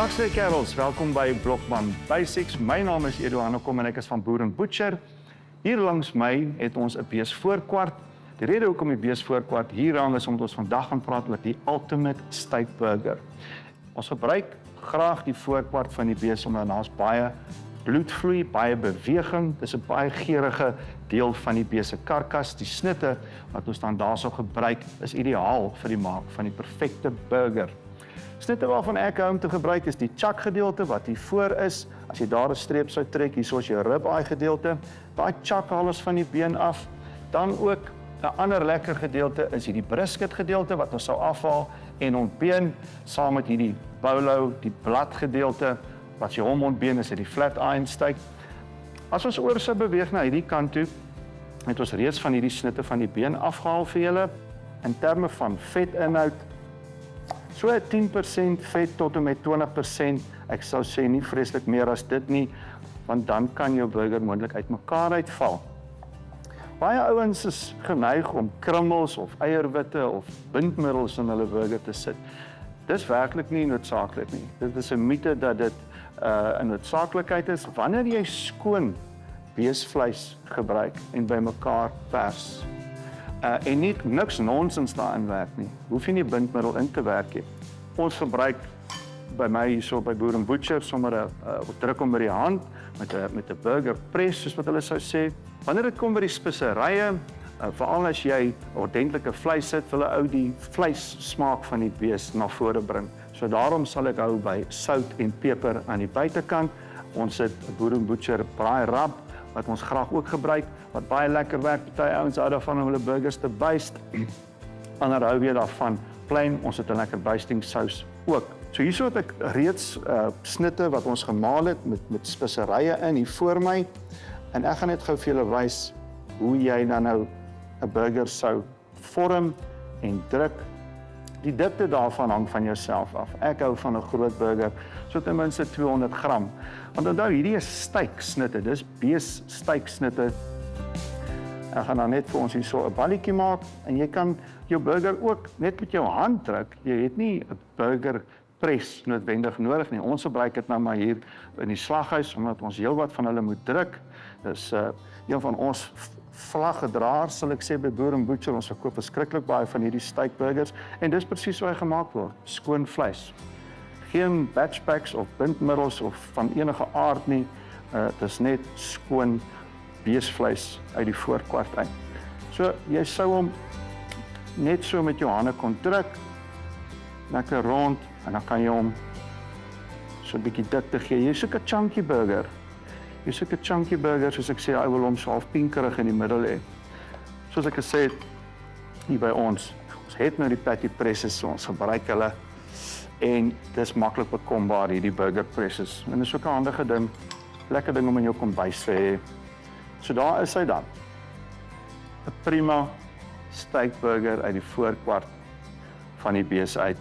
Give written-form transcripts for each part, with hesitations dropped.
Dag kerels, welkom by Blokman Basics. My naam is Eduardo Kom en ek is van Boer en Butcher. Hier langs my het ons 'n beesvoorkwart. Die rede hoekom die beesvoorkwart hier hang is omdat ons vandag gaan praat oor die Ultimate Steak Burger. Ons gebruik graag die voorkwart van die bees omdat daar's baie bloedvloei, baie beweging. Dis 'n baie geurende deel van die bees se karkas. Die snitte wat ons dan daarso gebruik is ideaal vir die maak van die perfekte burger. Snitte waarvan ek hou om te gebruik is die chuck gedeelte wat hier voor is. As jy daar 'n streep sou trek, hier is jou ribeye gedeelte. Daai chuck haal ons van die been af. Dan ook 'n ander lekker gedeelte is hierdie brisket gedeelte wat ons sou afhaal en ontbeen saam met hierdie bolo, die blad gedeelte wat jy hom ontbeen is die flat iron steak. As ons oor sou beweeg na hierdie kant toe, het ons reeds van hierdie snitte van die been afgehaal vir julle in terme van vetinhoud. So 10% vet tot en met 20%, ek sou sê nie vreeslik meer as dit nie, want dan kan jou burger moontlik uitmekaar uitval. Baie ouens is geneig om krummels of eierwitte of bindmiddels in hulle burger te sit. Dis werklik nie noodsaaklik nie. Dit is 'n mite dat dit 'n noodsaaklikheid is wanneer jy skoon beesvleis gebruik en bymekaar pers. En nie niks nonsens daarin werk nie. Hoef jy nie bindmiddel in te werk nie. Ons gebruik by my hierso by Boer en Butcher sommer 'n druk hom by die hand met 'n burger press soos wat hulle sou sê. Wanneer dit kom by die speserye, veral as jy ordentlike vleis het, wil hulle ou die vleissmaak van die bees na vore bring. So daarom sal ek hou by sout en peper aan die buitekant. Ons het Boer en Butcher braai rub wat ons graag ook gebruik, wat baie lekker werk. Party ouens hou daarvan om hulle burgers te byst. Ander hou weer daarvan plain. Ons het 'n lekker basting sous ook. So hierso het ek reeds snitte wat ons gemaal het met speserye in hier voor my. En ek gaan net gou vir julle wys hoe jy dan nou 'n burger sou vorm en druk. Die dikte daarvan hang van jouself af. Ek hou van 'n groot burger, so ten minste 200 gram. Want onthou, hierdie is steaksnitte, dis bees steaksnitte. Ek gaan dan net vir ons hier so 'n balletjie maak en jy kan jou burger ook net met jou hand druk. Jy het nie 'n burger press noodwendig nodig nie. Ons gebruik dit nou maar hier in die slaghuis omdat ons heelwat van hulle moet druk. Dis een van ons vlaggedraers sal ek sê by Boer en Butcher. Ons verkoop verskriklik baie van hierdie steakburgers en dis presies hoe hy gemaak word. Skoon vleis. Geen batch packs of bindmiddels of van enige aard nie. Dit is net skoon beesvleis uit die voorkwart uit. So jy sou hom net so met jou hande kon druk, lekker rond en dan kan jy hom so 'n bietjie dik te gee. Jy soek 'n chunky burger. Jy soek 'n chunky burger, soos ek sê, hy wil hom so half pinkerig in die middel hê. Soos ek gesê het, hier by ons het nou die patty presses, so ons gebruik hulle en dis maklik bekombaar hierdie burger presses. En dis ook 'n handige ding, lekker ding om in jou kombuis te hê. So daar is hy dan. 'n Prima steakburger uit die voorkwart van die bees uit.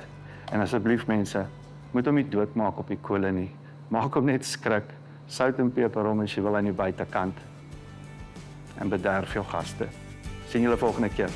En asseblief mense, moet hom nie doodmaak op die kolle nie. Maak hom net skrik. Sout en peper hom as jy wil aan die buitekant. En bederf jou gaste. Sien julle volgende keer.